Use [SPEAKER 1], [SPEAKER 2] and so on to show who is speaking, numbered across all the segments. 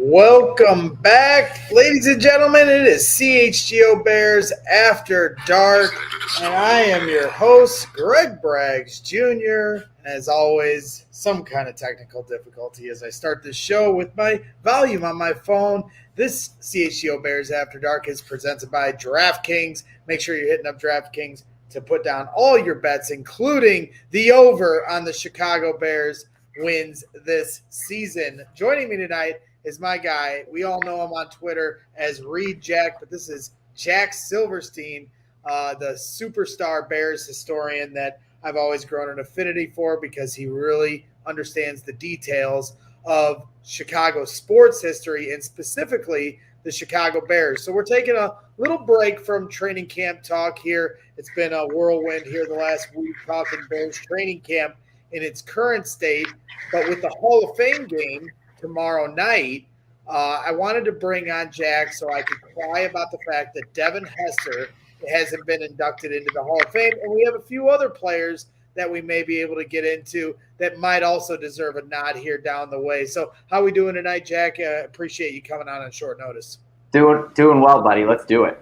[SPEAKER 1] Welcome back, ladies and gentlemen. It is CHGO Bears After Dark, and I am your host, Greg Briggs Jr. As always, some kind of technical difficulty as I start this show with my volume on my phone. This CHGO Bears After Dark is presented by DraftKings. Make sure you're hitting up DraftKings to put down all your bets, including the over on the Chicago Bears wins this season. Joining me tonight is my guy. We all know him on Twitter as Reed Jack, but this is Jack Silverstein, the superstar Bears historian that I've always grown an affinity for because he really understands the details of Chicago sports history and specifically the Chicago Bears. So we're taking a little break from training camp talk here. It's been a whirlwind here the last week talking Bears training camp in its current state, but with the Hall of Fame game tomorrow night, I wanted to bring on Jack so I could cry about the fact that Devin Hester hasn't been inducted into the Hall of Fame, and we have a few other players that we may be able to get into that might also deserve a nod here down the way. So how we doing tonight, Jack? Appreciate you coming on short notice.
[SPEAKER 2] Doing well, buddy. Let's do it.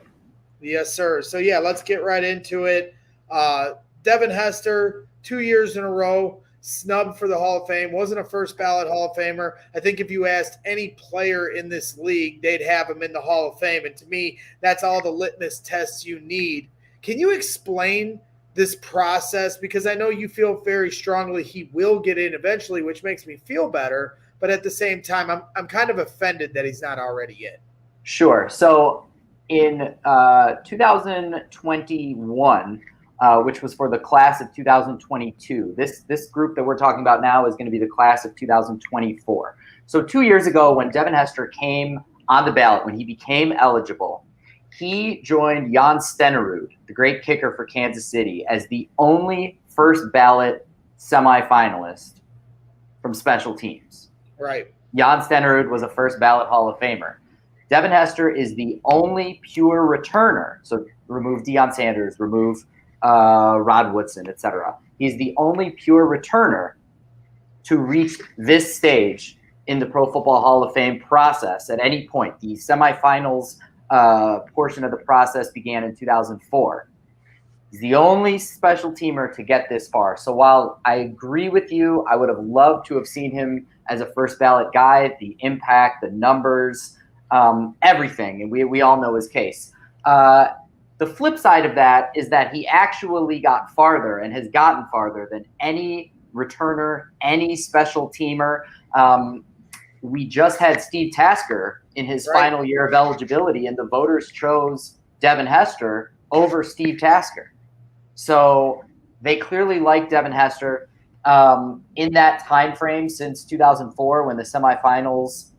[SPEAKER 1] Yes, sir. So, yeah, let's get right into it. Devin Hester, 2 years in a row, snubbed for the Hall of Fame, wasn't a first ballot Hall of Famer. I think if you asked any player in this league, they'd have him in the Hall of Fame. And to me, that's all the litmus tests you need. Can you explain this process? Because I know you feel very strongly he will get in eventually, which makes me feel better. But at the same time, I'm kind of offended that he's not already in.
[SPEAKER 2] Sure. So in 2021, which was for the class of 2022. This group that we're talking about now is going to be the class of 2024. So 2 years ago, when Devin Hester came on the ballot, when he became eligible, he joined Jan Stenerud, the great kicker for Kansas City, as the only first ballot semifinalist from special teams.
[SPEAKER 1] Right.
[SPEAKER 2] Jan Stenerud was a first ballot Hall of Famer. Devin Hester is the only pure returner. So remove Deion Sanders, remove Rod Woodson, etc. He's the only pure returner to reach this stage in the Pro Football Hall of Fame process at any point. The semifinals portion of the process began in 2004. He's the only special teamer to get this far. So while I agree with you, I would have loved to have seen him as a first ballot guy, the impact, the numbers, everything, and we all know his case. The flip side of that is that he actually got farther and has gotten farther than any returner, any special teamer. We just had Steve Tasker in his final year of eligibility, and the voters chose Devin Hester over Steve Tasker. So they clearly like Devin Hester. In that time frame since 2004 when the semifinals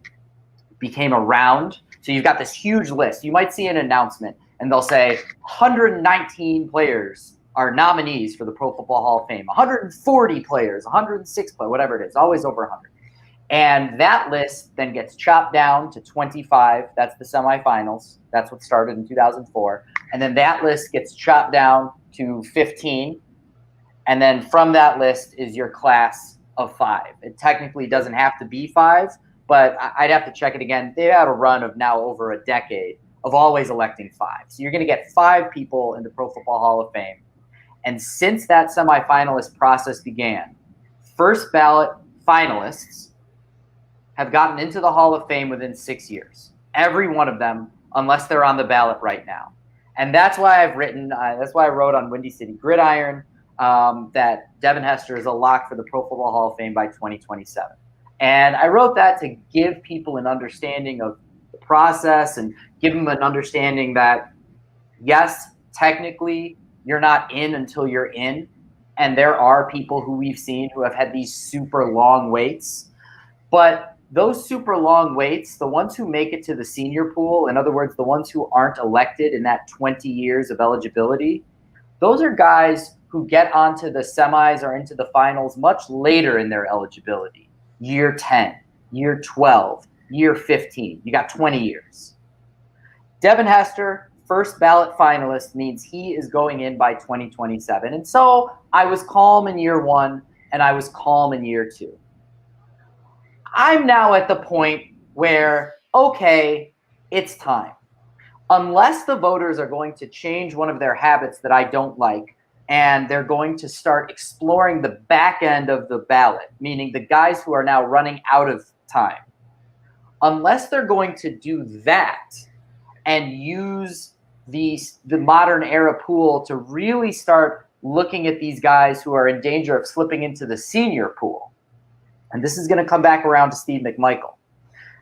[SPEAKER 2] became around, so you've got this huge list. You might see an announcement, and they'll say 119 players are nominees for the Pro Football Hall of Fame, 140 players, 106 players, whatever it is, always over 100. And that list then gets chopped down to 25. That's the semifinals. That's what started in 2004. And then that list gets chopped down to 15. And then from that list is your class of 5. It technically doesn't have to be 5, but I'd have to check it again. They've had a run of now over a decade of always electing 5. So you're going to get 5 people in the Pro Football Hall of Fame. And since that semifinalist process began, first ballot finalists have gotten into the Hall of Fame within 6 years. Every one of them, unless they're on the ballot right now. And that's why I've written, that's why I wrote on Windy City Gridiron that Devin Hester is a lock for the Pro Football Hall of Fame by 2027. And I wrote that to give people an understanding of the process and give them an understanding that, yes, technically you're not in until you're in, and there are people who we've seen who have had these super long waits. But those super long waits, the ones who make it to the senior pool, in other words, the ones who aren't elected in that 20 years of eligibility, those are guys who get onto the semis or into the finals much later in their eligibility. Year 10, year 12, year 15. You got 20 years. Devin Hester, first ballot finalist, means he is going in by 2027. And so I was calm in year 1 and I was calm in year 2. I'm now at the point where, okay, it's time. Unless the voters are going to change one of their habits that I don't like, and they're going to start exploring the back end of the ballot, meaning the guys who are now running out of time. Unless they're going to do that and use the modern era pool to really start looking at these guys who are in danger of slipping into the senior pool, and this is going to come back around to Steve McMichael.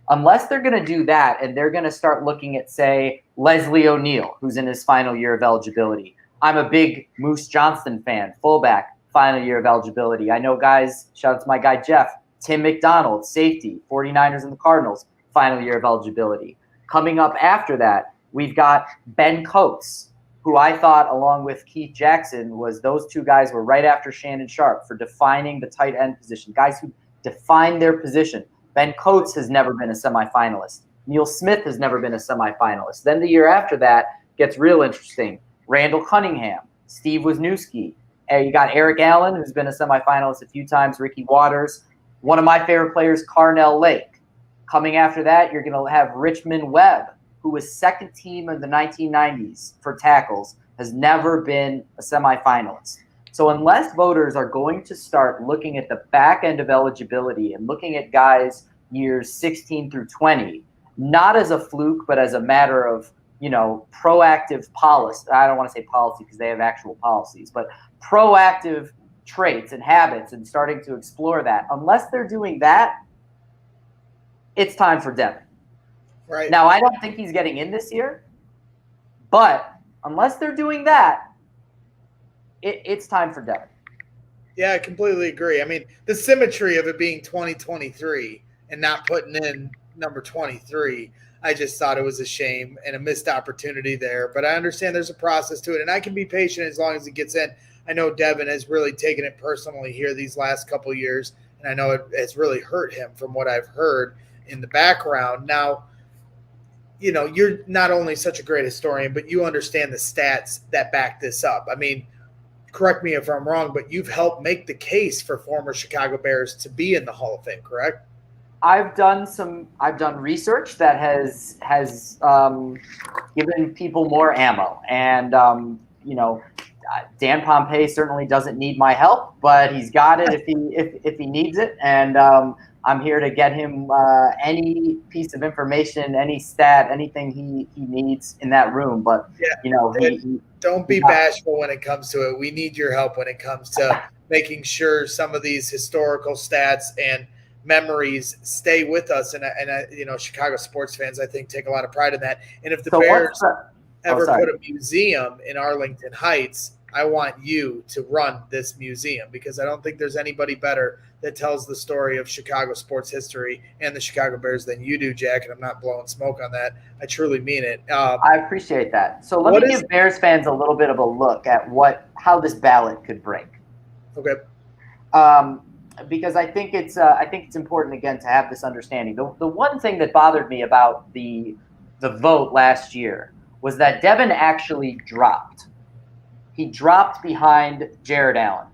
[SPEAKER 2] Unless they're going to do that and they're going to start looking at, say, Leslie O'Neal, who's in his final year of eligibility. I'm a big Moose Johnston fan, fullback, final year of eligibility. I know guys, shout out to my guy Jeff, Tim McDonald, safety, 49ers and the Cardinals, final year of eligibility. Coming up after that, we've got Ben Coates, who I thought, along with Keith Jackson, was those two guys were right after Shannon Sharp for defining the tight end position, guys who define their position. Ben Coates has never been a semifinalist. Neil Smith has never been a semifinalist. Then the year after that gets real interesting. Randall Cunningham, Steve Wisniewski. You got Eric Allen, who's been a semifinalist a few times, Ricky Waters. One of my favorite players, Carnell Lake. Coming after that, you're going to have Richmond Webb, who was second team in the 1990s for tackles, has never been a semifinalist. So unless voters are going to start looking at the back end of eligibility and looking at guys years 16 through 20, not as a fluke, but as a matter of, proactive policy. I don't want to say policy because they have actual policies, but proactive traits and habits and starting to explore that. Unless they're doing that, it's time for Devin.
[SPEAKER 1] Right.
[SPEAKER 2] Now, I don't think he's getting in this year, but unless they're doing that, it's time for Devin.
[SPEAKER 1] Yeah, I completely agree. I mean, the symmetry of it being 2023 and not putting in number 23, I just thought it was a shame and a missed opportunity there. But I understand there's a process to it, and I can be patient as long as it gets in. I know Devin has really taken it personally here these last couple of years, and I know it has really hurt him from what I've heard in the background. Now, you're not only such a great historian, but you understand the stats that back this up. I mean, correct me if I'm wrong, but you've helped make the case for former Chicago Bears to be in the Hall of Fame, correct?
[SPEAKER 2] I've done research that has given people more ammo, and Dan Pompei certainly doesn't need my help, but he's got it if he needs it, and I'm here to get him any piece of information, any stat, anything he needs in that room. But
[SPEAKER 1] don't be bashful when it comes to it. We need your help when it comes to making sure some of these historical stats and memories stay with us. And Chicago sports fans, I think, take a lot of pride in that. And if the Bears ever put a museum in Arlington Heights, I want you to run this museum, because I don't think there's anybody better that tells the story of Chicago sports history and the Chicago Bears than you do, Jack, and I'm not blowing smoke on that. I truly mean it.
[SPEAKER 2] I appreciate that. So let me give Bears fans a little bit of a look at how this ballot could break.
[SPEAKER 1] Okay.
[SPEAKER 2] Because I think it's important, again, to have this understanding. The one thing that bothered me about the vote last year was that Devin actually dropped. He dropped behind Jared Allen.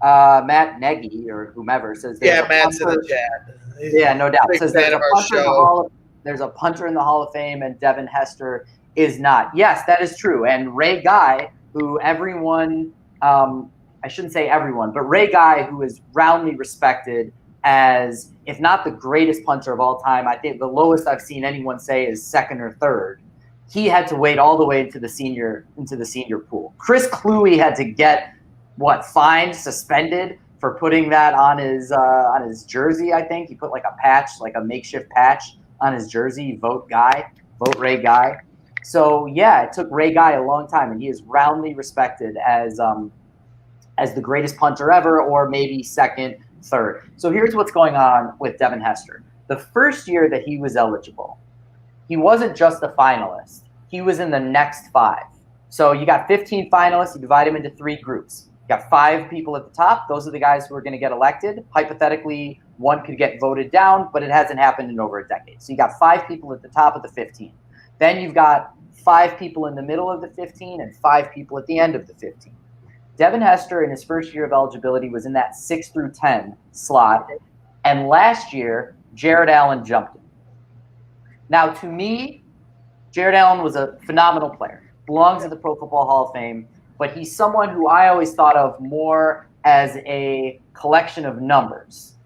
[SPEAKER 2] Matt Nagy or whomever says
[SPEAKER 1] Matt's in the chat.
[SPEAKER 2] Yeah, no doubt. Says there's a punter in the Hall of Fame and Devin Hester is not. Yes, that is true. And Ray Guy, who everyone, I shouldn't say everyone, but Ray Guy, who is roundly respected as, if not the greatest punter of all time, I think the lowest I've seen anyone say is second or third. He had to wait all the way into the senior pool. Chris Cluey had to get fined, suspended for putting that on his jersey. I think he put like a patch, like a makeshift patch on his jersey. Vote Ray Guy. So yeah, it took Ray Guy a long time, and he is roundly respected as as the greatest punter ever, or maybe second, third. So here's what's going on with Devin Hester. The first year that he was eligible, he wasn't just a finalist. He was in the next 5. So you got 15 finalists. You divide them into 3 groups. You got 5 people at the top. Those are the guys who are going to get elected. Hypothetically, one could get voted down, but it hasn't happened in over a decade. So you got 5 people at the top of the 15. Then you've got 5 people in the middle of the 15 and 5 people at the end of the 15. Devin Hester in his first year of eligibility was in that 6 through 10 slot. And last year, Jared Allen jumped him. Now, to me, Jared Allen was a phenomenal player, belongs in the Pro Football Hall of Fame, but he's someone who I always thought of more as a collection of numbers.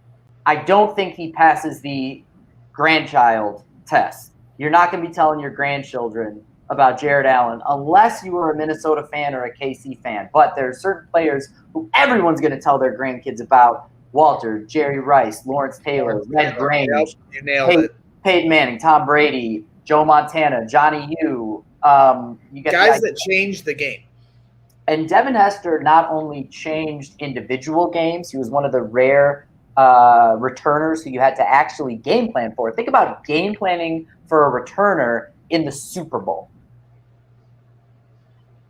[SPEAKER 2] I don't think he passes the grandchild test. You're not going to be telling your grandchildren about Jared Allen unless you were a Minnesota fan or a KC fan. But there are certain players who everyone's going to tell their grandkids about: Walter, Jerry Rice, Lawrence Taylor, Red Grange,
[SPEAKER 1] Yep, you nailed it.
[SPEAKER 2] Peyton Manning, Tom Brady, Joe Montana, Johnny U. You get
[SPEAKER 1] Guys that changed the game.
[SPEAKER 2] And Devin Hester not only changed individual games, he was one of the rare returners who you had to actually game plan for. Think about game planning for a returner in the Super Bowl.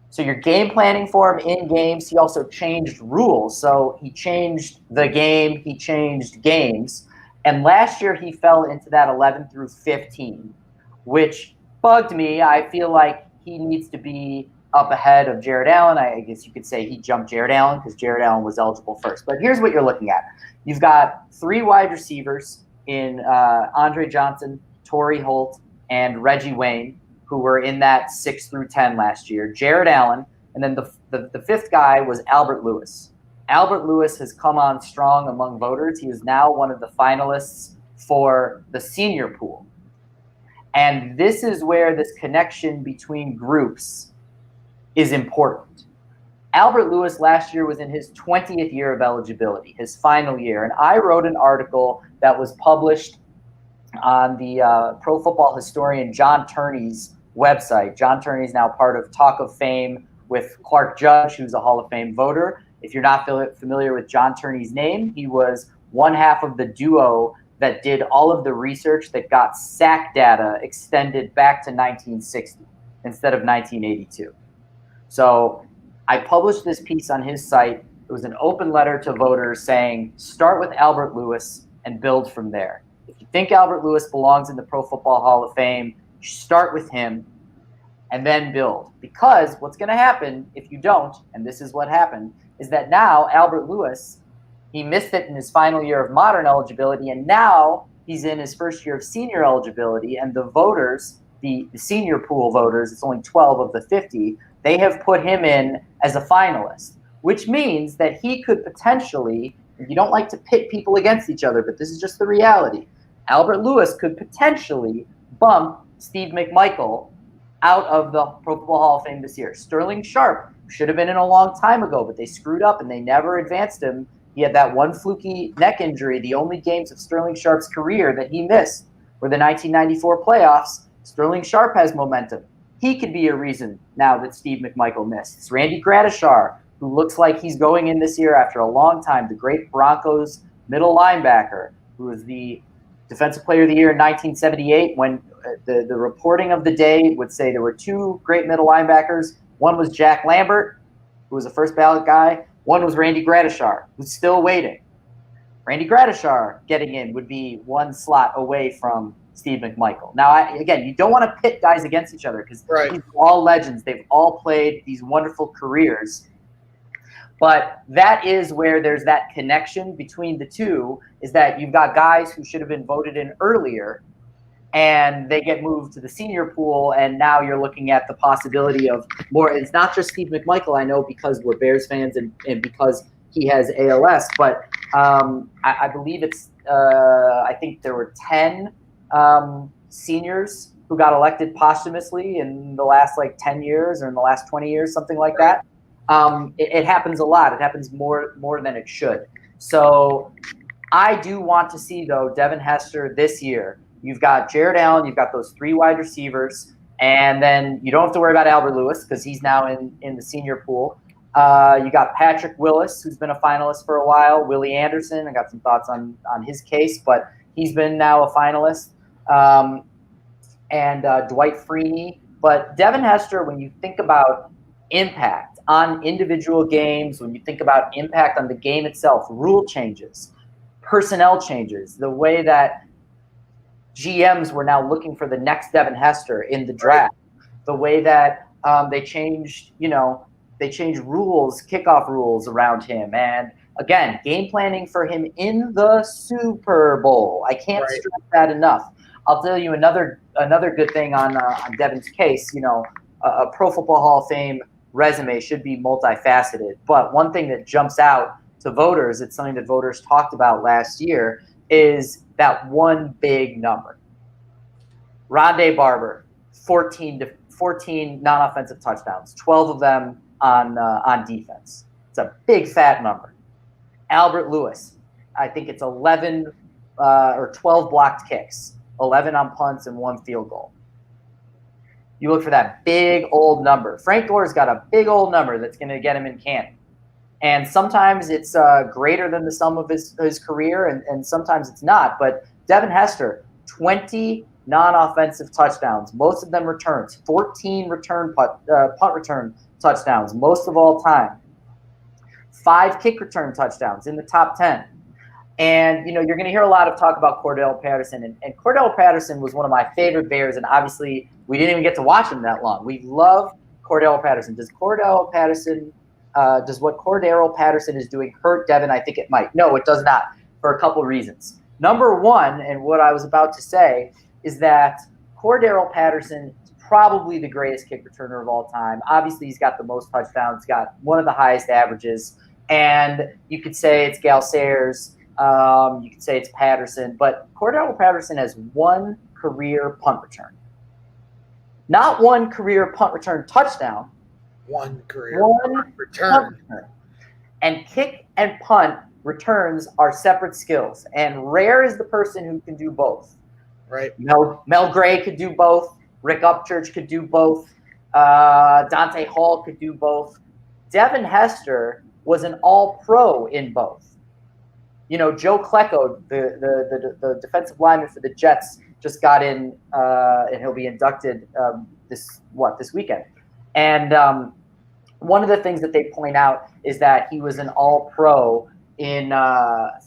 [SPEAKER 2] So you're game planning for him in games. He also changed rules. So he changed the game. He changed games. And last year he fell into that 11 through 15, which bugged me. I feel like he needs to be up ahead of Jared Allen. I guess you could say he jumped Jared Allen because Jared Allen was eligible first. But here's what you're looking at. You've got 3 wide receivers in Andre Johnson, Torrey Holt, and Reggie Wayne, who were in that 6 through 10 last year. Jared Allen, and then the 5th guy was Albert Lewis. Albert Lewis has come on strong among voters. He is now one of the finalists for the senior pool. And this is where this connection between groups is important. Albert Lewis last year was in his 20th year of eligibility, his final year. And I wrote an article that was published on the pro football historian John Turney's website. John Turney is now part of Talk of Fame with Clark Judge, who's a Hall of Fame voter. If you're not familiar with John Turney's name, he was one half of the duo that did all of the research that got sack data extended back to 1960 instead of 1982. So I published this piece on his site. It was an open letter to voters saying, start with Albert Lewis and build from there. If you think Albert Lewis belongs in the Pro Football Hall of Fame, start with him and then build. Because what's going to happen if you don't, and this is what happened, is that now Albert Lewis, he missed it in his final year of modern eligibility, and now he's in his first year of senior eligibility, and the voters, the senior pool voters, it's only 12 of the 50, they have put him in as a finalist, which means that he could potentially, and you don't like to pit people against each other, but this is just the reality, Albert Lewis could potentially bump Steve McMichael out of the Pro Football Hall of Fame this year. Sterling Sharp should have been in a long time ago, but they screwed up and they never advanced him. He had that one fluky neck injury. The only games of Sterling Sharp's career that he missed were the 1994 playoffs. Sterling Sharp has momentum. He could be a reason now that Steve McMichael missed. It's Randy Gradishar, who looks like he's going in this year after a long time, the great Broncos middle linebacker, who was the Defensive Player of the Year in 1978 when the reporting of the day would say there were 2 great middle linebackers. One was Jack Lambert, who was a first ballot guy. One was Randy Gradishar, who's still waiting. Randy Gradishar getting in would be 1 slot away from Steve McMichael. Now, again, you don't want to pit guys against each other because these are all legends. They've all played these wonderful careers. But that is where there's that connection between the two, is that you've got guys who should have been voted in earlier and they get moved to the senior pool, and now you're looking at the possibility of more. It's not just Steve McMichael, I know, because we're Bears fans and because he has ALS, but I believe it's I think there were 10 seniors who got elected posthumously in the last 10 years or in the last 20 years, something like that. It happens a lot. It happens more than it should. So I do want to see, though, Devin Hester this year. You've got Jared Allen. You've got those 3 wide receivers. And then you don't have to worry about Albert Lewis because he's now in the senior pool. You got Patrick Willis, who's been a finalist for a while. Willie Anderson, I got some thoughts on his case, but he's been now a finalist. And Dwight Freeney. But Devin Hester, when you think about impact on individual games, when you think about impact on the game itself, rule changes, personnel changes, the way that GMs were now looking for the next Devin Hester in the draft, the way that they changed rules, kickoff rules around him. And again, game planning for him in the Super Bowl. I can't stress that enough. I'll tell you another good thing on Devin's case. A Pro Football Hall of Fame resume should be multifaceted. But one thing that jumps out to voters, it's something that voters talked about last year, is that one big number. Rondé Barber, 14 non-offensive touchdowns, 12 of them on defense. It's a big fat number. Albert Lewis, I think it's 11 or 12 blocked kicks, 11 on punts and 1 field goal. You look for that big old number. Frank Gore's got a big old number that's going to get him in Canton. And sometimes it's greater than the sum of his career, and sometimes it's not. But Devin Hester, 20 non-offensive touchdowns, most of them returns, 14 punt return touchdowns, most of all time. 5 kick return touchdowns in the top 10. And, you're going to hear a lot of talk about Cordell Patterson. And Cordell Patterson was one of my favorite Bears, and obviously we didn't even get to watch him that long. We love Cordell Patterson. Does what Cordell Patterson is doing hurt Devin? I think it might. No, it does not, for a couple reasons. Number one, and what I was about to say, is that Cordell Patterson is probably the greatest kick returner of all time. Obviously, he's got the most touchdowns, got one of the highest averages, and you could say it's Gale Sayers. You could say it's Patterson, but Cordell Patterson has 1 career punt return. Not 1 career punt return touchdown.
[SPEAKER 1] 1 career punt return.
[SPEAKER 2] And kick and punt returns are separate skills, and rare is the person who can do both.
[SPEAKER 1] Right.
[SPEAKER 2] Mel Gray could do both. Rick Upchurch could do both. Dante Hall could do both. Devin Hester was an all-pro in both. Joe Klecko, the defensive lineman for the Jets, just got in, and he'll be inducted this weekend. And one of the things that they point out is that he was an all-pro in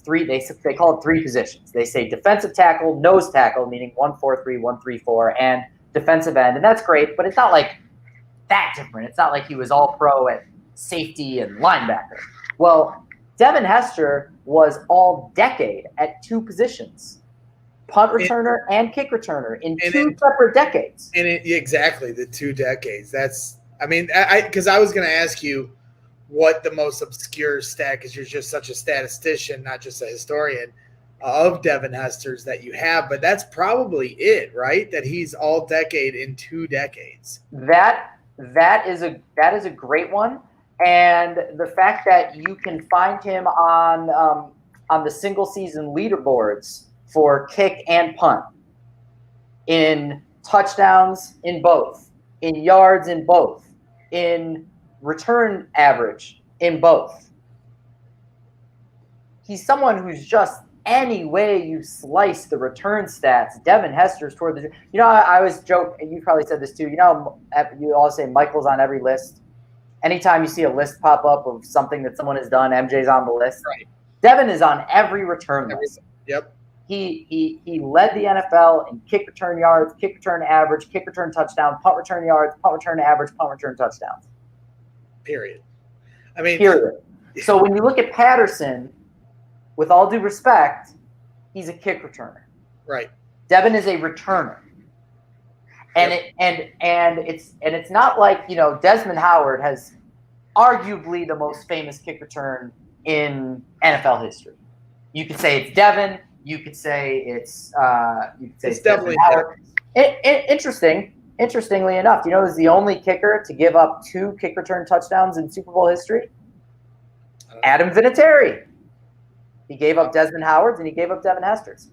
[SPEAKER 2] 3. They call it 3 positions. They say defensive tackle, nose tackle, meaning 1-4-3, 1-3-4, and defensive end. And that's great, but it's not like that different. It's not like he was all-pro at safety and linebacker. Well, Devin Hester was all decade at 2 positions, punt returner and kick returner in 2 separate decades.
[SPEAKER 1] Exactly, the 2 decades. Because I was going to ask you what the most obscure stat, because you're just such a statistician, not just a historian, of Devin Hester's that you have, but that's probably it, right? That he's all decade in 2 decades.
[SPEAKER 2] That is a great one. And the fact that you can find him on the single season leaderboards for kick and punt, in touchdowns in both, in yards in both, in return average in both. He's someone who's just, any way you slice the return stats, Devin Hester's toward the. I always joke, and you probably said this too. You always say Michael's on every list. Anytime you see a list pop up of something that someone has done, MJ's on the list.
[SPEAKER 1] Right.
[SPEAKER 2] Devin is on every return list.
[SPEAKER 1] Yep.
[SPEAKER 2] He led the NFL in kick return yards, kick return average, kick return touchdown, punt return yards, punt return average, punt return touchdowns.
[SPEAKER 1] Period.
[SPEAKER 2] Period. So when you look at Patterson, with all due respect, he's a kick returner.
[SPEAKER 1] Right.
[SPEAKER 2] Devin is a returner. And it's not like, Desmond Howard has arguably the most famous kick return in NFL history. You could say it's Devin. You could say it's
[SPEAKER 1] definitely
[SPEAKER 2] Howard. Interestingly enough, who's the only kicker to give up 2 kick return touchdowns in Super Bowl history? Adam Vinatieri. He gave up Desmond Howard's and he gave up Devin Hester's.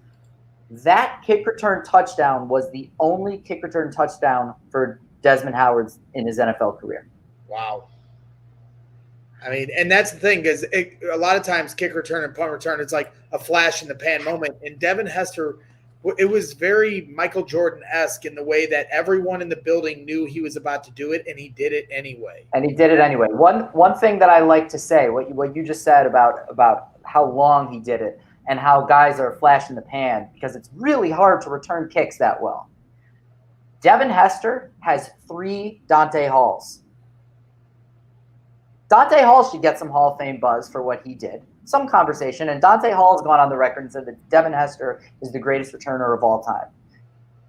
[SPEAKER 2] That kick return touchdown was the only kick return touchdown for Desmond Howard in his NFL career.
[SPEAKER 1] Wow. I mean, and that's the thing, because a lot of times kick return and punt return, it's like a flash in the pan moment. And Devin Hester, it was very Michael Jordan-esque in the way that everyone in the building knew he was about to do it, and he did it anyway.
[SPEAKER 2] And he did it anyway. One thing that I like to say, what you just said about how long he did it and how guys are flash in the pan, because it's really hard to return kicks that well. Devin Hester has 3 Dante Halls. Dante Hall should get some Hall of Fame buzz for what he did. Some conversation, and Dante Hall has gone on the record and said that Devin Hester is the greatest returner of all time.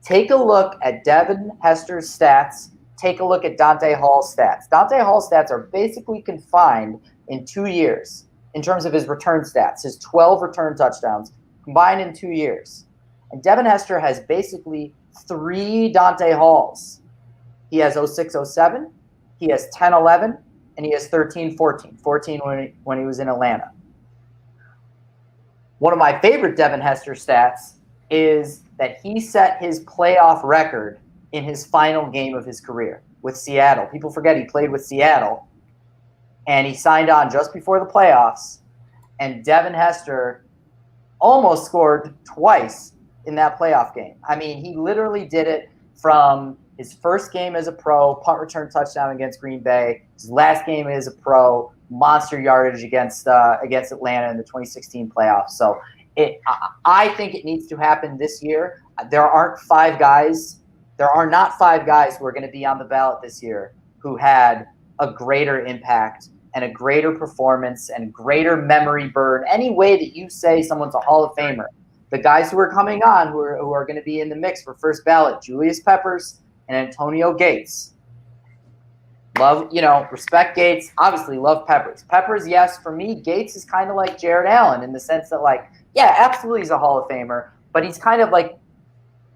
[SPEAKER 2] Take a look at Devin Hester's stats. Take a look at Dante Hall's stats. Dante Hall's stats are basically confined in 2 years in terms of his return stats, his 12 return touchdowns combined in 2 years. And Devin Hester has basically 3 Dante Halls. He has 06-07, he has 10-11, and he has 13-14. 14 when he was in Atlanta. One of my favorite Devin Hester stats is that he set his playoff record in his final game of his career with Seattle. People forget he played with Seattle, and he signed on just before the playoffs, and Devin Hester almost scored twice in that playoff game. I mean, he literally did it from his first game as a pro, punt return touchdown against Green Bay, his last game as a pro, monster yardage against Atlanta in the 2016 playoffs. So I think it needs to happen this year. There are not 5 guys who are going to be on the ballot this year who had a greater impact and a greater performance and greater memory burn. Any way that you say someone's a Hall of Famer, the guys who are coming on who are going to be in the mix for first ballot, Julius Peppers and Antonio Gates. Respect Gates. Obviously, love Peppers. Peppers, yes. For me, Gates is kind of like Jared Allen in the sense that, absolutely he's a Hall of Famer, but he's kind of like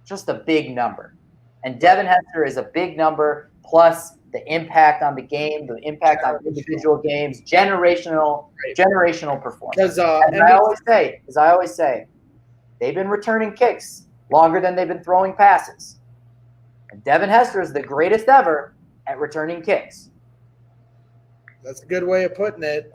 [SPEAKER 2] just a big number. And Devin Hester is a big number, plus the impact on the game, the impact on individual games, generational performance. As I always say, they've been returning kicks longer than they've been throwing passes. And Devin Hester is the greatest ever at returning kicks.
[SPEAKER 1] That's a good way of putting it.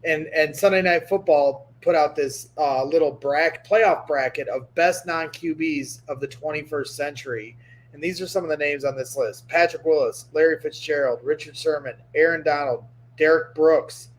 [SPEAKER 1] And Sunday Night Football put out this little playoff bracket of best non-QBs of the 21st century. And these are some of the names on this list: Patrick Willis, Larry Fitzgerald, Richard Sherman, Aaron Donald, Derek Brooks,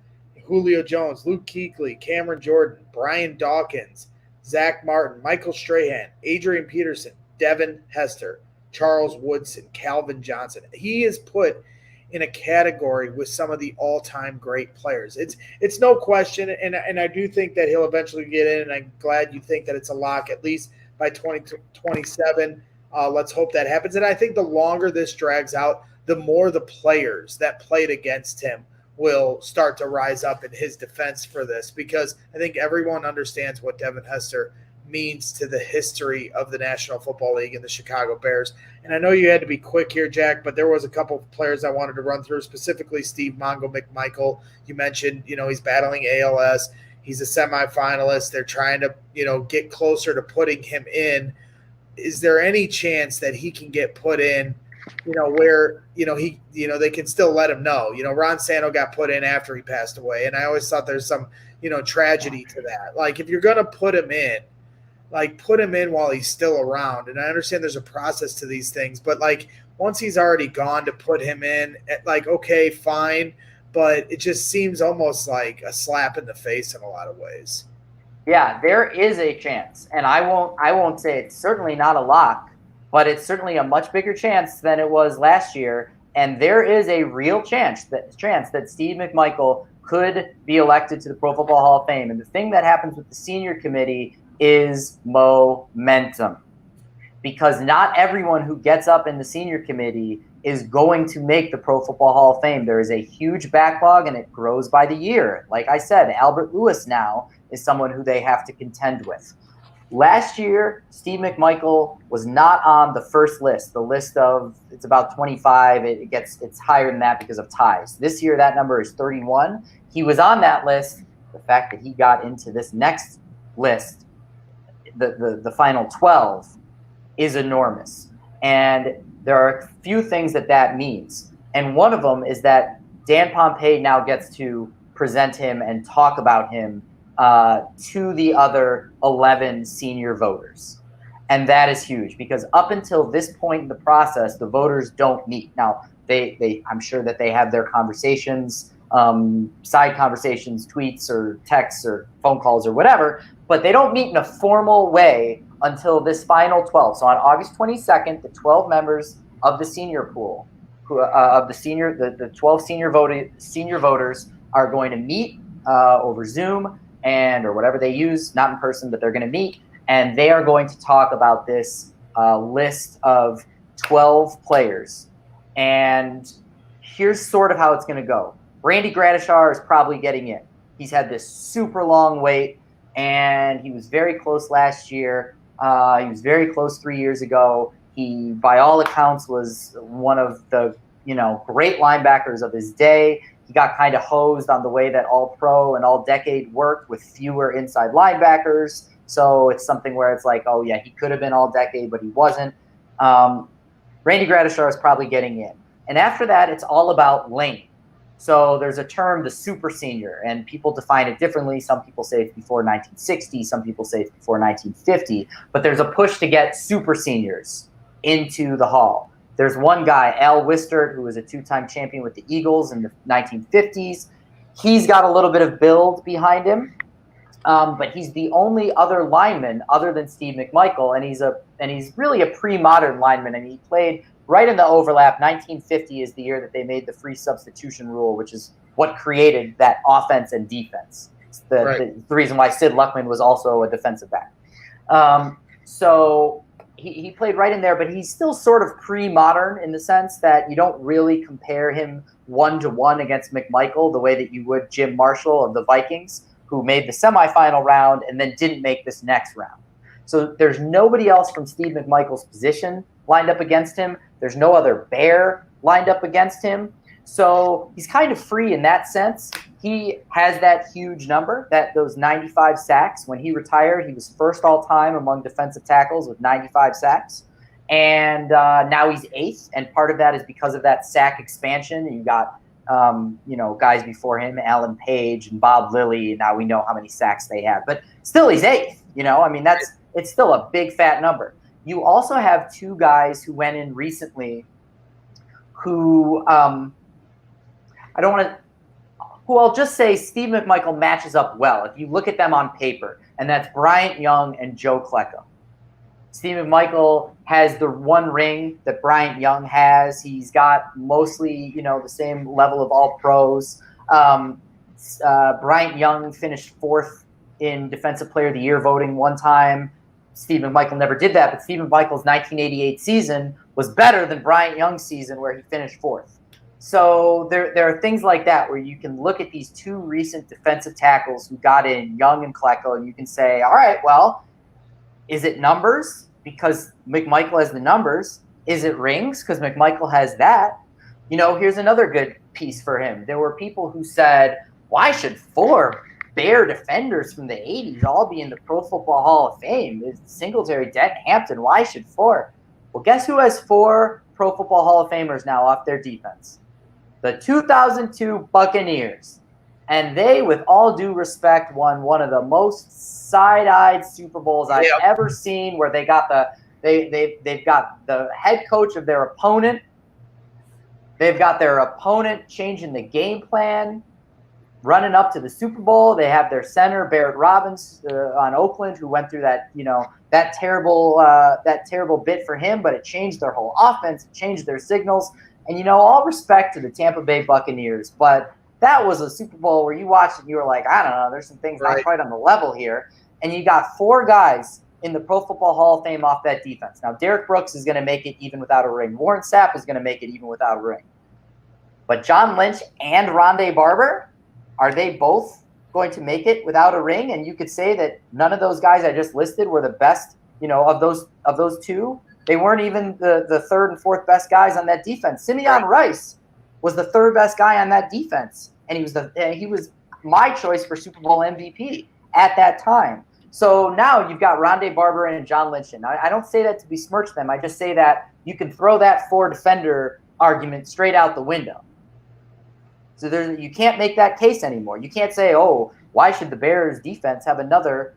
[SPEAKER 1] Julio Jones, Luke Kuechly, Cameron Jordan, Brian Dawkins, Zach Martin, Michael Strahan, Adrian Peterson, Devin Hester, Charles Woodson, Calvin Johnson. He is put in a category with some of the all-time great players. It's no question, and I do think that he'll eventually get in, and I'm glad you think that it's a lock at least by 2027. Let's hope that happens. And I think the longer this drags out, the more the players that played against him will start to rise up in his defense for this, because I think everyone understands what Devin Hester means to the history of the National Football League and the Chicago Bears. And I know you had to be quick here, Jack, but there was a couple of players I wanted to run through, specifically Steve Mongo McMichael. You mentioned, he's battling ALS. He's a semifinalist. They're trying to, get closer to putting him in. Is there any chance that he can get put in, where, they can still let him know? Ron Santo got put in after he passed away, and I always thought there's some, tragedy to that. Like, if you're going to put him in, put him in while he's still around. And I understand there's a process to these things, but, once he's already gone, to put him in, okay, fine, but it just seems almost like a slap in the face in a lot of ways.
[SPEAKER 2] Yeah, there is a chance, and I won't say it's certainly not a lock, but it's certainly a much bigger chance than it was last year. And there is a real chance that Steve McMichael could be elected to the Pro Football Hall of Fame. And the thing that happens with the senior committee is momentum, because not everyone who gets up in the senior committee is going to make the Pro Football Hall of Fame. There is a huge backlog, and it grows by the year. Like I said, Albert Lewis now is someone who they have to contend with. Last year, Steve McMichael was not on the first list. The list of, it's about 25. It's higher than that because of ties. This year, that number is 31. He was on that list. The fact that he got into this next list, the final 12, is enormous. And there are a few things that means. And one of them is that Dan Pompei now gets to present him and talk about him to the other 11 senior voters. And that is huge because up until this point in the process, the voters don't meet. Now, I'm sure that they have their conversations, side conversations, tweets or texts or phone calls or whatever, but they don't meet in a formal way until this final 12. So on August 22nd, the 12 members of the senior pool, the 12 senior voters are going to meet over Zoom or whatever they use, not in person, but they're going to meet, and they are going to talk about this list of 12 players. And here's sort of how it's going to go. Randy Gradishar is probably getting in. He's had this super long wait, and he was very close last year. He was very close 3 years ago. He, by all accounts, was one of the great linebackers of his day. He got kind of hosed on the way that All-Pro and All-Decade worked with fewer inside linebackers. So it's something where it's like, oh, yeah, he could have been All-Decade, but he wasn't. Randy Gradishar is probably getting in. And after that, it's all about lane. So there's a term, the super senior, and people define it differently. Some people say it's before 1960. Some people say it's before 1950. But there's a push to get super seniors into the hall. There's one guy, Al Wistert, who was a two-time champion with the Eagles in the 1950s. He's got a little bit of build behind him, but he's the only other lineman other than Steve McMichael, and he's really a pre-modern lineman. And he played right in the overlap. 1950 is the year that they made the free substitution rule, which is what created that offense and defense. It's the reason why Sid Luckman was also a defensive back. So he played right in there, but he's still sort of pre-modern in the sense that you don't really compare him one-to-one against McMichael the way that you would Jim Marshall of the Vikings, who made the semifinal round and then didn't make this next round. So there's nobody else from Steve McMichael's position lined up against him. There's no other Bear lined up against him. So he's kind of free in that sense. He has that huge number, those 95 sacks. When he retired, he was first all-time among defensive tackles with 95 sacks. And now he's eighth, and part of that is because of that sack expansion. You got guys before him, Alan Page and Bob Lilly, and now we know how many sacks they have. But still, he's eighth. It's still a big, fat number. You also have two guys who went in recently who I'll just say Steve McMichael matches up well if you look at them on paper, and that's Bryant Young and Joe Klecko. Steve McMichael has the one ring that Bryant Young has. He's got mostly, the same level of all-pros. Bryant Young finished fourth in Defensive Player of the Year voting one time. Steve McMichael never did that, but Steve McMichael's 1988 season was better than Bryant Young's season where he finished fourth. So there are things like that where you can look at these two recent defensive tackles who got in, Young and Klecko, and you can say, all right, well, is it numbers because McMichael has the numbers? Is it rings because McMichael has that? Here's another good piece for him. There were people who said, why should four Bear defenders from the 80s all be in the Pro Football Hall of Fame? It's Singletary, Denton, Hampton. Why should four? Well, guess who has four Pro Football Hall of Famers now off their defense? The 2002 Buccaneers. And they, with all due respect, won one of the most side-eyed Super Bowls I've ever seen, where they got they've got the head coach of their opponent. They've got their opponent changing the game plan, running up to the Super Bowl. They have their center, Barrett Robbins, on Oakland, who went through that, that terrible bit for him, but it changed their whole offense, it changed their signals. And, all respect to the Tampa Bay Buccaneers, but that was a Super Bowl where you watched it and you were like, I don't know, there's some things not quite on the level here. And you got four guys in the Pro Football Hall of Fame off that defense. Now, Derek Brooks is going to make it even without a ring. Warren Sapp is going to make it even without a ring. But John Lynch and Rondé Barber, are they both going to make it without a ring? And you could say that none of those guys I just listed were the best, of those two. They weren't even the third and fourth best guys on that defense. Simeon Rice was the third best guy on that defense, and he was my choice for Super Bowl MVP at that time. So now you've got Rondé Barber and John Lynch. And I don't say that to besmirch them. I just say that you can throw that four defender argument straight out the window. So you can't make that case anymore. You can't say, oh, why should the Bears defense have another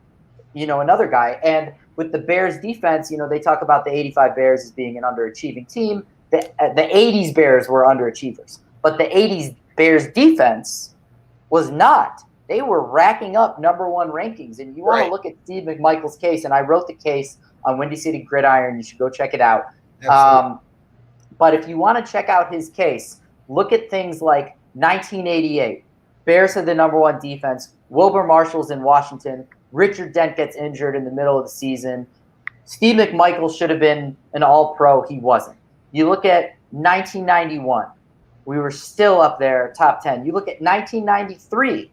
[SPEAKER 2] guy? And with the Bears defense, they talk about the 85 Bears as being an underachieving team. The 80s Bears were underachievers. But the 80s Bears defense was not. They were racking up number one rankings. And you want to look at Steve McMichael's case, and I wrote the case on Windy City Gridiron. You should go check it out. But if you want to check out his case, look at things like 1988. Bears had the number one defense. Wilbur Marshall's in Washington. Richard Dent gets injured in the middle of the season. Steve McMichael should have been an all-pro. He wasn't. You look at 1991. We were still up there, top 10. You look at 1993.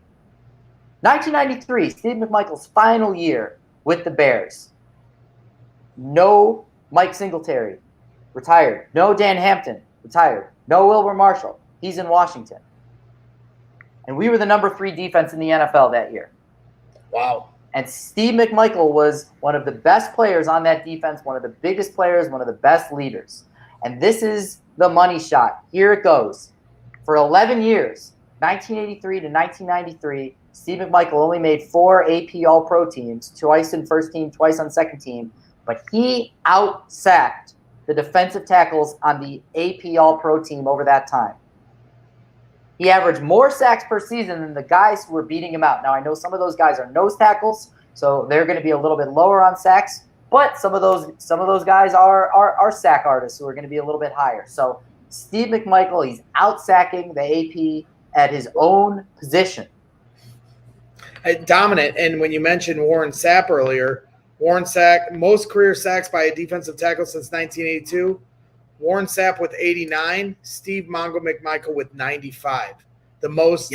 [SPEAKER 2] 1993, Steve McMichael's final year with the Bears. No Mike Singletary, retired. No Dan Hampton, retired. No Wilbur Marshall. He's in Washington. And we were the number 3 defense in the NFL that year.
[SPEAKER 1] Wow.
[SPEAKER 2] And Steve McMichael was one of the best players on that defense, one of the biggest players, one of the best leaders. And this is the money shot. Here it goes. For 11 years, 1983 to 1993, Steve McMichael only made 4 AP All-Pro teams, twice in first team, twice on second team, but he out-sacked the defensive tackles on the AP All-Pro team over that time. He averaged more sacks per season than the guys who were beating him out. Now, I know some of those guys are nose tackles, so they're going to be a little bit lower on sacks, but some of those guys are sack artists who are going to be a little bit higher. So Steve McMichael, he's out-sacking the AP at his own position.
[SPEAKER 1] Dominant. And when you mentioned Warren Sapp earlier, Warren Sapp, most career sacks by a defensive tackle since 1982. Warren Sapp with 89, Steve Mongo McMichael with 95. The most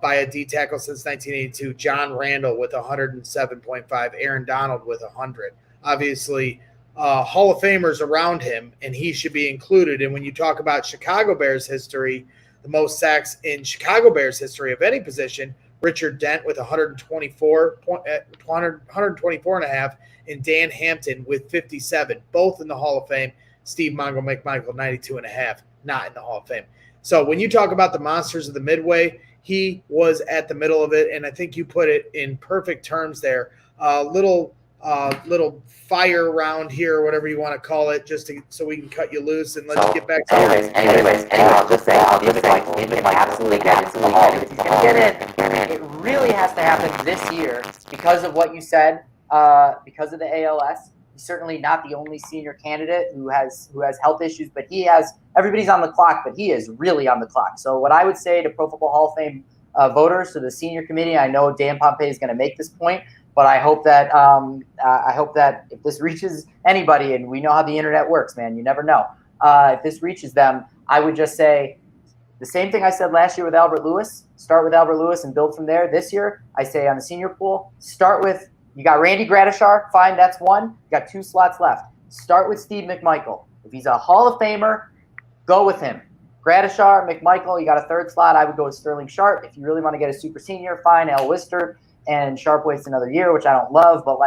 [SPEAKER 1] by a D tackle since 1982. John Randall with 107.5. Aaron Donald with 100. Obviously, Hall of Famers around him, and he should be included. And when you talk about Chicago Bears history, the most sacks in Chicago Bears history of any position, Richard Dent with 124 and a half, and Dan Hampton with 57, both in the Hall of Fame. Steve Mongo McMichael, 92 and a half, not in the Hall of Fame. So when you talk about the monsters of the Midway, he was at the middle of it, and I think you put it in perfect terms there. Little fire round here, or whatever you want to call it, so we can cut you loose and let's get back to
[SPEAKER 2] anyways, I'll just say, absolutely get in. It really has to happen this year because of what you said, because of the ALS. He's certainly not the only senior candidate who has health issues, but everybody's on the clock, but he is really on the clock. So what I would say to Pro Football Hall of Fame voters, to the senior committee, I know Dan Pompei is going to make this point, but I hope that if this reaches anybody, and we know how the internet works, man, you never know. If this reaches them, I would just say the same thing I said last year with Albert Lewis. Start with Albert Lewis and build from there. This year, I say on the senior pool, start with, you got Randy Gradishar, fine, that's one. You got 2 slots left. Start with Steve McMichael. If he's a Hall of Famer, go with him. Gradishar, McMichael, you got a 3rd slot. I would go with Sterling Sharp. If you really want to get a super senior, fine, Al Wister. And Sharp waits another year, which I don't love. But,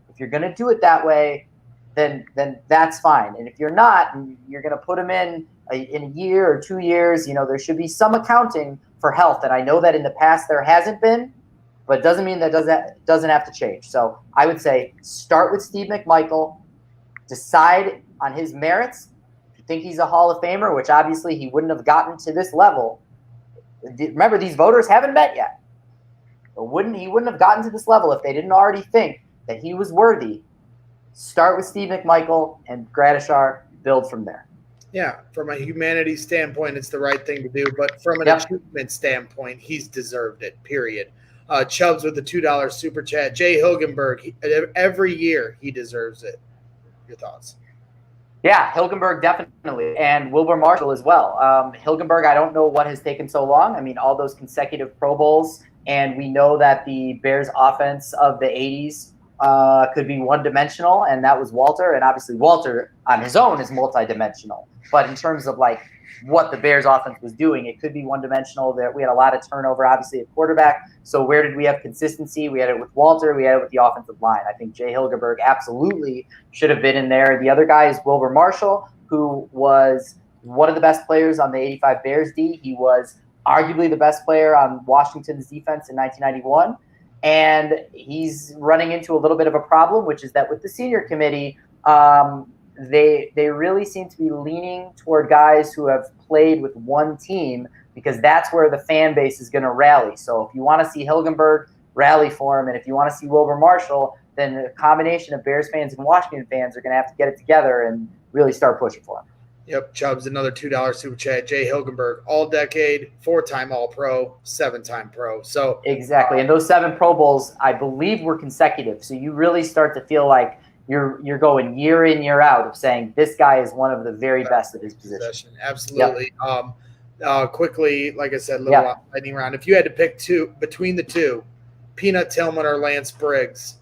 [SPEAKER 2] if you're going to do it that way, then that's fine. And if you're not, and you're going to put him in a year or 2 years, there should be some accounting for health. And I know that in the past there hasn't been, but it doesn't mean that doesn't have to change. So I would say start with Steve McMichael, decide on his merits. If you think he's a Hall of Famer, which obviously he wouldn't have gotten to this level. Remember, these voters haven't met yet. He wouldn't have gotten to this level if they didn't already think that he was worthy. Start with Steve McMichael and Gradishar, build from there.
[SPEAKER 1] Yeah, from a humanity standpoint, it's the right thing to do. But from an achievement standpoint, he's deserved it, period. Chubbs with the $2 super chat. Jay Hilgenberg, every year he deserves it. Your thoughts?
[SPEAKER 2] Yeah, Hilgenberg definitely, and Wilbur Marshall as well. Hilgenberg, I don't know what has taken so long. I mean, all those consecutive Pro Bowls, and we know that the Bears offense of the 80s could be one-dimensional, and that was Walter. And obviously Walter on his own is multi-dimensional. But in terms of what the Bears offense was doing, it could be one-dimensional. That we had a lot of turnover, obviously, at quarterback. So where did we have consistency? We had it with Walter. We had it with the offensive line. I think Jay Hilgenberg absolutely should have been in there. The other guy is Wilbur Marshall, who was one of the best players on the 85 Bears D. He was arguably the best player on Washington's defense in 1991. And he's running into a little bit of a problem, which is that with the senior committee, they really seem to be leaning toward guys who have played with one team, because that's where the fan base is going to rally. So if you want to see Hilgenberg, rally for him. And if you want to see Wilbur Marshall, then a combination of Bears fans and Washington fans are going to have to get it together and really start pushing for him.
[SPEAKER 1] Yep, Chubbs, another $2 super chat. Jay Hilgenberg, all-decade, 4-time All-Pro, 7-time Pro. So
[SPEAKER 2] exactly, and those 7 Pro Bowls, I believe, were consecutive. So you really start to feel like you're going year in, year out of saying this guy is one of the very best at his position.
[SPEAKER 1] Absolutely. Yep. Quickly, like I said, lightning round. If you had to pick between the two, Peanut Tillman or Lance Briggs,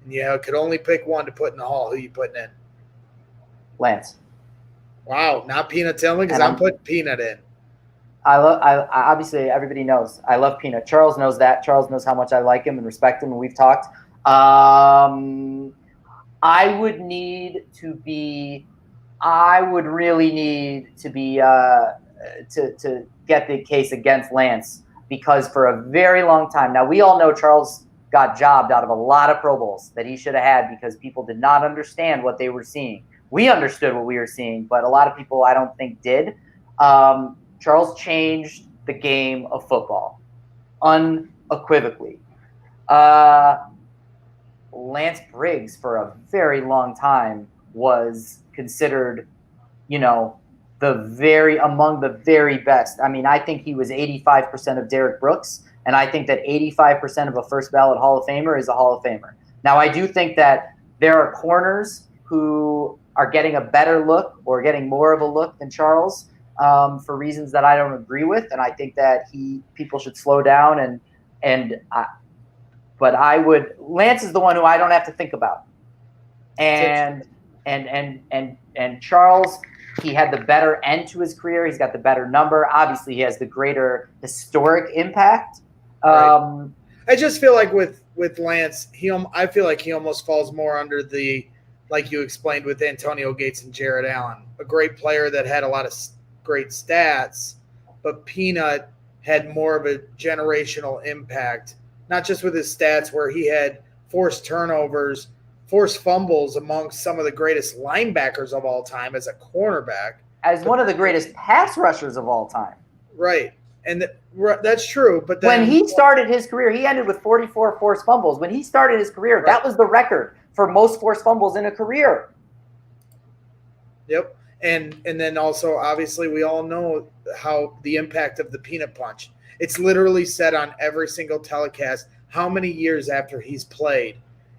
[SPEAKER 1] and you could only pick one to put in the hall, who are you putting in?
[SPEAKER 2] Lance.
[SPEAKER 1] Wow, not Peanut Tillman, because I'm putting Peanut in.
[SPEAKER 2] I obviously everybody knows I love Peanut. Charles knows that. Charles knows how much I like him and respect him, and we've talked. I would really need to be to get the case against Lance, because for a very long time now, we all know Charles got jobbed out of a lot of Pro Bowls that he should have had because people did not understand what they were seeing. We understood what we were seeing, but a lot of people I don't think did. Charles changed the game of football unequivocally. Lance Briggs for a very long time was considered, among the very best. I mean, I think he was 85% of Derrick Brooks, and I think that 85% of a first ballot Hall of Famer is a Hall of Famer. Now, I do think that there are corners who are getting a better look or getting more of a look than Charles for reasons that I don't agree with, and I think that people should slow down but Lance is the one who I don't have to think about, and Charles, he had the better end to his career. He's got the better number. Obviously, he has the greater historic impact.
[SPEAKER 1] Right. I just feel like with Lance, I feel like he almost falls more under the, like you explained with Antonio Gates and Jared Allen, a great player that had a lot of great stats, but Peanut had more of a generational impact, not just with his stats where he had forced turnovers, forced fumbles amongst some of the greatest linebackers of all time as a cornerback.
[SPEAKER 2] As one of the greatest pass rushers of all time.
[SPEAKER 1] Right. And that's true. But then,
[SPEAKER 2] when he started his career, he ended with 44 forced fumbles. When he started his career, that was the record for most forced fumbles in a career.
[SPEAKER 1] Yep. And then also, obviously, we all know how the impact of the peanut punch. It's literally said on every single telecast how many years after he's played,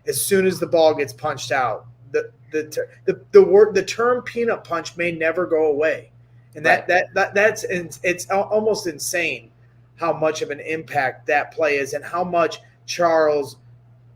[SPEAKER 1] as soon as the ball gets punched out, the term peanut punch may never go away. And it's almost insane how much of an impact that play is and how much Charles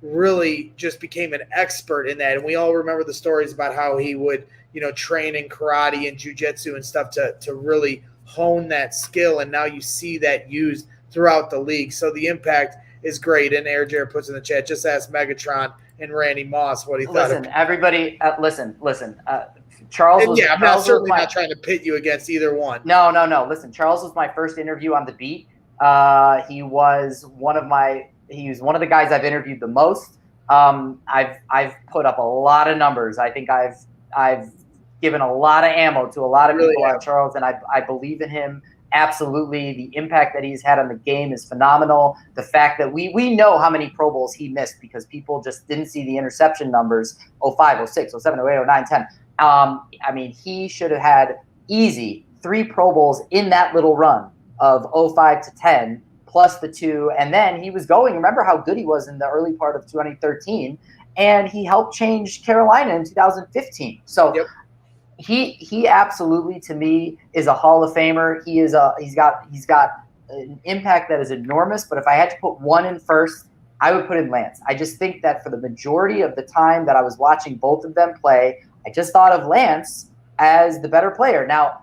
[SPEAKER 1] really just became an expert in that. And we all remember the stories about how he would, train in karate and jiu-jitsu and stuff to really hone that skill. And now you see that used throughout the league. So the impact is great. And Air Jared puts in the chat, just ask Megatron and Randy Moss what he thought.
[SPEAKER 2] Listen, everybody, listen. Charles was,
[SPEAKER 1] I'm not certainly not trying to pit you against either one.
[SPEAKER 2] No. Listen, Charles was my first interview on the beat. He was one of the guys I've interviewed the most. I've put up a lot of numbers. I think I've given a lot of ammo to a lot of people on Charles, and I believe in him. Absolutely. The impact that he's had on the game is phenomenal. The fact that we know how many Pro Bowls he missed because people just didn't see the interception numbers, 05, 06, 07, 08, 09, 10. I mean, he should have had easy 3 Pro Bowls in that little run of 05 to 10, plus the 2. And then he was going, remember how good he was in the early part of 2013, and he helped change Carolina in 2015. So he absolutely, to me, is a Hall of Famer. He's got an impact that is enormous. But if I had to put one in first, I would put in Lance. I just think that for the majority of the time that I was watching both of them play, I just thought of Lance as the better player. Now,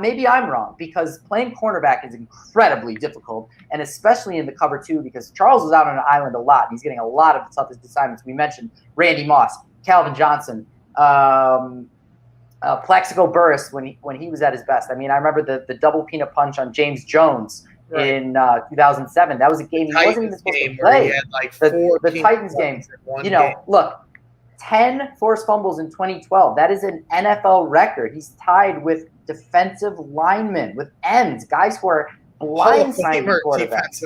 [SPEAKER 2] maybe I'm wrong, because playing cornerback is incredibly difficult, and especially in the cover 2, because Charles was out on an island a lot. He's getting a lot of the toughest assignments. We mentioned Randy Moss, Calvin Johnson, Plaxico Burress when he was at his best. I mean, I remember the double peanut punch on James Jones in 2007. That was a game he wasn't even supposed to play.
[SPEAKER 1] He had like
[SPEAKER 2] the Titans game. Look, 10 forced fumbles in 2012. That is an NFL record. He's tied with defensive linemen, with ends, guys who are blindsiding quarterbacks.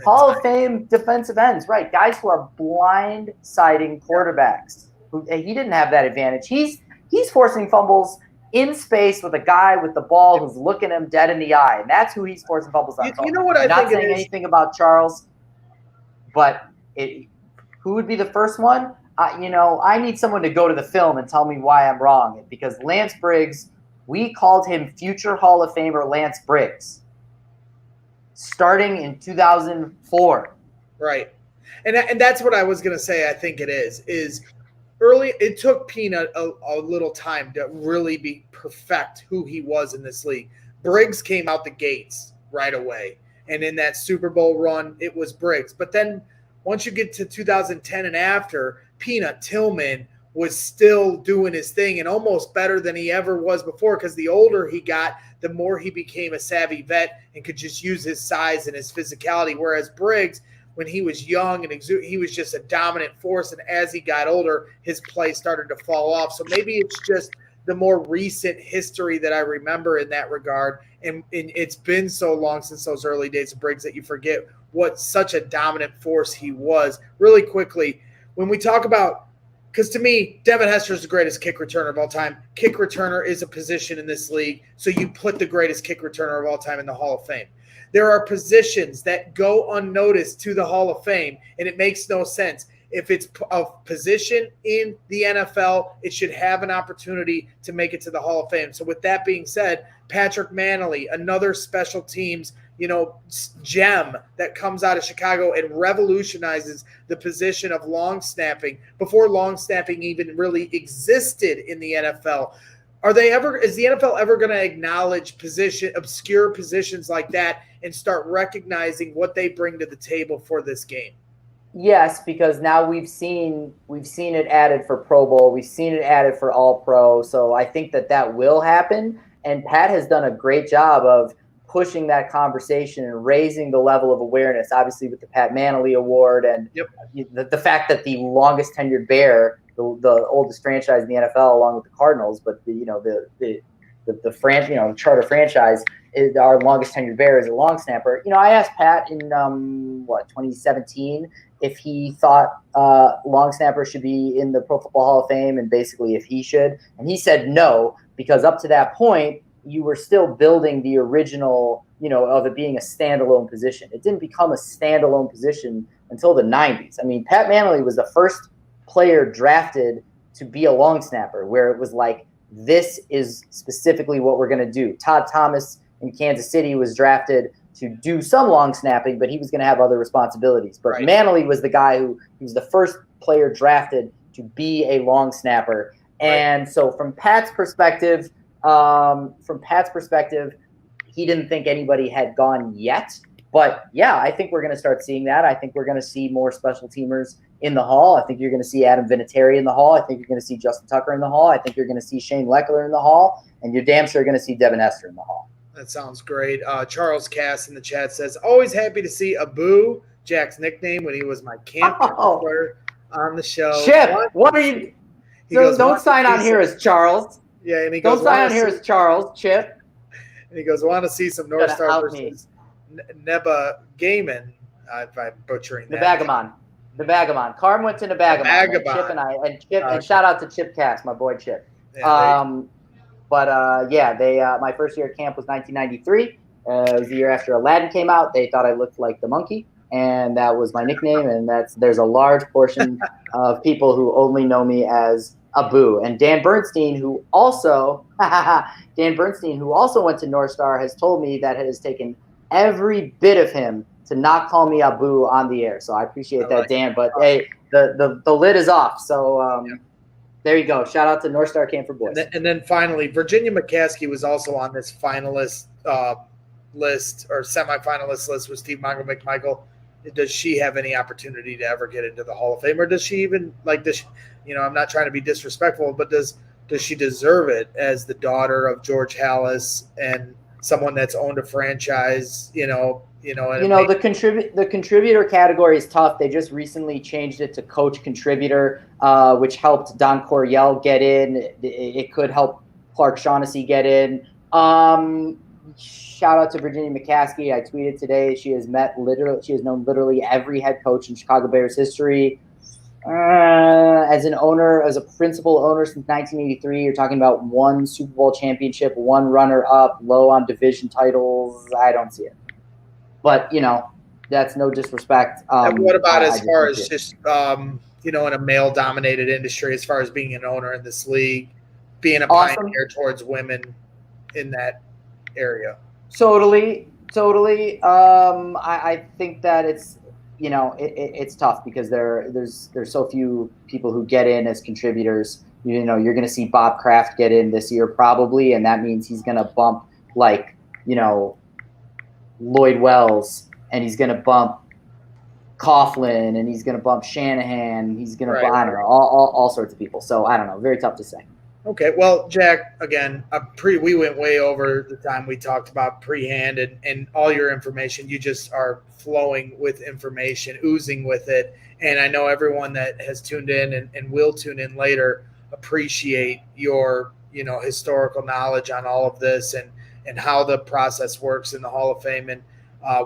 [SPEAKER 2] Hall of Fame defensive ends, right? Guys who are blindsiding quarterbacks. He didn't have that advantage. He's forcing fumbles in space with a guy with the ball who's looking him dead in the eye, and that's who he's forcing fumbles on.
[SPEAKER 1] You know what I think?
[SPEAKER 2] I'm not saying anything about Charles, but who would be the first one? I need someone to go to the film and tell me why I'm wrong. Because Lance Briggs, we called him future Hall of Famer Lance Briggs, starting in 2004.
[SPEAKER 1] Right, and that's what I was going to say. I think it is early. It took Peanut a little time to really perfect who he was in this league. Briggs came out the gates right away, and in that Super Bowl run, it was Briggs. But then once you get to 2010 and after, Peanut Tillman was still doing his thing and almost better than he ever was before, because the older he got, the more he became a savvy vet and could just use his size and his physicality. Whereas Briggs, when he was young and he was just a dominant force, and as he got older, his play started to fall off. So maybe it's just the more recent history that I remember in that regard. And it's been so long since those early days of Briggs that you forget what such a dominant force he was. Really quickly, when we talk about, because to me, Devin Hester is the greatest kick returner of all time. Kick returner is a position in this league, so you put the greatest kick returner of all time in the Hall of Fame. There are positions that go unnoticed to the Hall of Fame, and it makes no sense. If it's a position in the NFL, it should have an opportunity to make it to the Hall of Fame. So with that being said, Patrick Mannelly, another special teams gem that comes out of Chicago and revolutionizes the position of long snapping before long snapping even really existed in the NFL. Is the NFL ever going to acknowledge obscure positions like that and start recognizing what they bring to the table for this game?
[SPEAKER 2] Yes, because now we've seen it added for Pro Bowl, we've seen it added for All Pro, so I think that will happen. And Pat has done a great job of pushing that conversation and raising the level of awareness, obviously with the Pat Mannelly Award and the fact that the longest tenured Bear, the oldest franchise in the NFL, along with the Cardinals, but the charter franchise, is our longest tenured Bear is a long snapper. I asked Pat in 2017 if he thought long snapper should be in the Pro Football Hall of Fame, and basically if he should, and he said no, because up to that point you were still building the original, of it being a standalone position. It didn't become a standalone position until the 90s. I mean, Pat Mannelly was the first player drafted to be a long snapper, where it was like, this is specifically what we're going to do. Todd Thomas in Kansas City was drafted to do some long snapping, but he was going to have other responsibilities. But Mannelly was the guy who was the first player drafted to be a long snapper. And so from Pat's perspective, he didn't think anybody had gone yet. But yeah, I think we're going to start seeing that. I think we're going to see more special teamers in the Hall. I think you're going to see Adam Vinatieri in the Hall. I think you're going to see Justin Tucker in the Hall. I think you're going to see Shane Leckler in the Hall. And you're damn sure going to see Devin Hester in the Hall.
[SPEAKER 1] That sounds great. Charles Cass in the chat says, always happy to see Abu, Jack's nickname, when he was my camp player on the show.
[SPEAKER 2] Chip, what are you? Don't sign on here as Charles.
[SPEAKER 1] Yeah, and he goes,
[SPEAKER 2] don't sign on here as Charles, Chip.
[SPEAKER 1] And he goes, want to see some North Star versus Neba Gaiman, if I'm butchering that.
[SPEAKER 2] Nebagamon. Carm went to Nebagamon. And shout out to Chip Cass, my boy Chip. Yeah, my first year at camp was 1993. It was the year after Aladdin came out. They thought I looked like the monkey, and that was my nickname. And there's a large portion of people who only know me as Abu. And Dan Bernstein, who also went to North Star, has told me that it has taken every bit of him to not call me Abu on the air. So I appreciate that, Dan. But hey, the lid is off. So there you go. Shout out to North Star Camp for Boys.
[SPEAKER 1] And then finally, Virginia McCaskey was also on this finalist list or semifinalist list with Steve Mongo McMichael. Does she have any opportunity to ever get into the Hall of Fame, or does she even I'm not trying to be disrespectful, but does she deserve it as the daughter of George Halas and someone that's owned a franchise, You know,
[SPEAKER 2] the contributor category is tough. They just recently changed it to coach contributor, which helped Don Coryell get in. It could help Clark Shaughnessy get in. Shout out to Virginia McCaskey. I tweeted today she has known literally every head coach in Chicago Bears history. As a principal owner since 1983, you're talking about one Super Bowl championship, one runner-up, low on division titles. I don't see it. But, that's no disrespect.
[SPEAKER 1] And what about as far as just, in a male-dominated industry, as far as being an owner in this league, being a pioneer towards women in that area?
[SPEAKER 2] Totally. I think that it's, it's tough because there's so few people who get in as contributors. You're going to see Bob Kraft get in this year probably, and that means he's going to bump Lloyd Wells, and he's going to bump Coughlin, and he's going to bump Shanahan. He's going to bump, I don't know, all sorts of people. So I don't know. Very tough to say.
[SPEAKER 1] Okay, well, Jack, again, we went way over the time we talked about pre-hand and all your information. You just are flowing with information, oozing with it. And I know everyone that has tuned in and will tune in later appreciate your, historical knowledge on all of this and how the process works in the Hall of Fame. And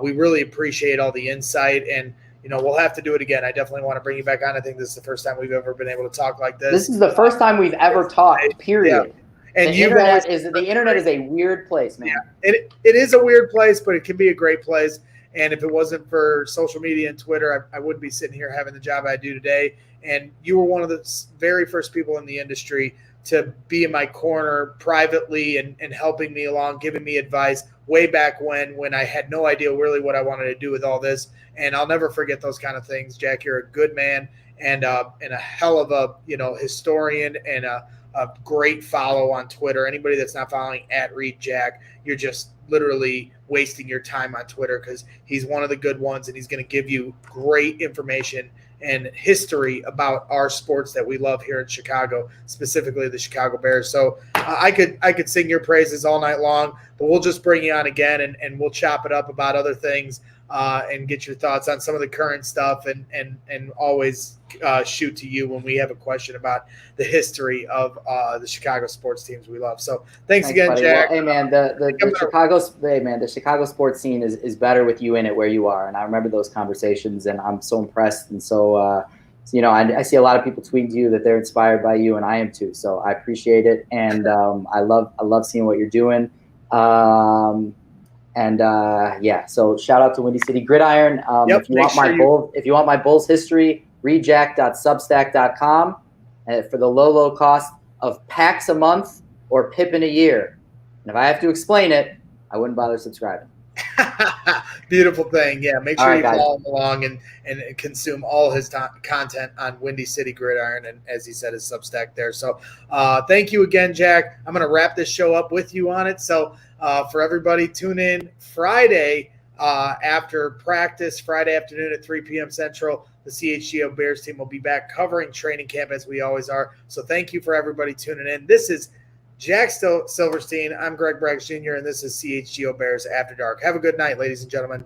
[SPEAKER 1] we really appreciate all the insight. And we'll have to do it again. I definitely want to bring you back on. I think this is the first time we've ever been able to talk like this.
[SPEAKER 2] This is the first time we've ever talked, period.
[SPEAKER 1] Yeah. And
[SPEAKER 2] the internet is a weird place, man.
[SPEAKER 1] Yeah. It is a weird place, but it can be a great place. And if it wasn't for social media and Twitter, I wouldn't be sitting here having the job I do today. And you were one of the very first people in the industry to be in my corner privately and helping me along, giving me advice way back when I had no idea really what I wanted to do with all this. And I'll never forget those kind of things. Jack, you're a good man and a hell of a historian and a great follow on Twitter. Anybody that's not following @ReadJack, you're just literally wasting your time on Twitter because he's one of the good ones and he's going to give you great information and history about our sports that we love here in Chicago, specifically the Chicago Bears. So I could sing your praises all night long, but we'll just bring you on again and we'll chop it up about other things and get your thoughts on some of the current stuff and always shoot to you when we have a question about the history of the Chicago sports teams we love. So thanks again, buddy. Jack.
[SPEAKER 2] Well, hey man, the Chicago sports scene is better with you in it where you are. And I remember those conversations and I'm so impressed. And so, I see a lot of people tweeting to you that they're inspired by you and I am too. So I appreciate it. And I love seeing what you're doing. So shout out to Windy City Gridiron. If you want my Bulls history, readjack.substack.com for the low cost of packs a month or Pippin a year. And if I have to explain it, I wouldn't bother subscribing.
[SPEAKER 1] Beautiful thing. Yeah, make sure you follow him along and consume all his content on Windy City Gridiron and, as he said, his Substack there. So thank you again, Jack. I'm going to wrap this show up with you on it. So for everybody, tune in Friday after practice, Friday afternoon at 3 p.m. Central. The CHGO Bears team will be back covering training camp as we always are. So thank you for everybody tuning in. This is Jack Silverstein. I'm Greg Braggs Jr., and this is CHGO Bears After Dark. Have a good night, ladies and gentlemen.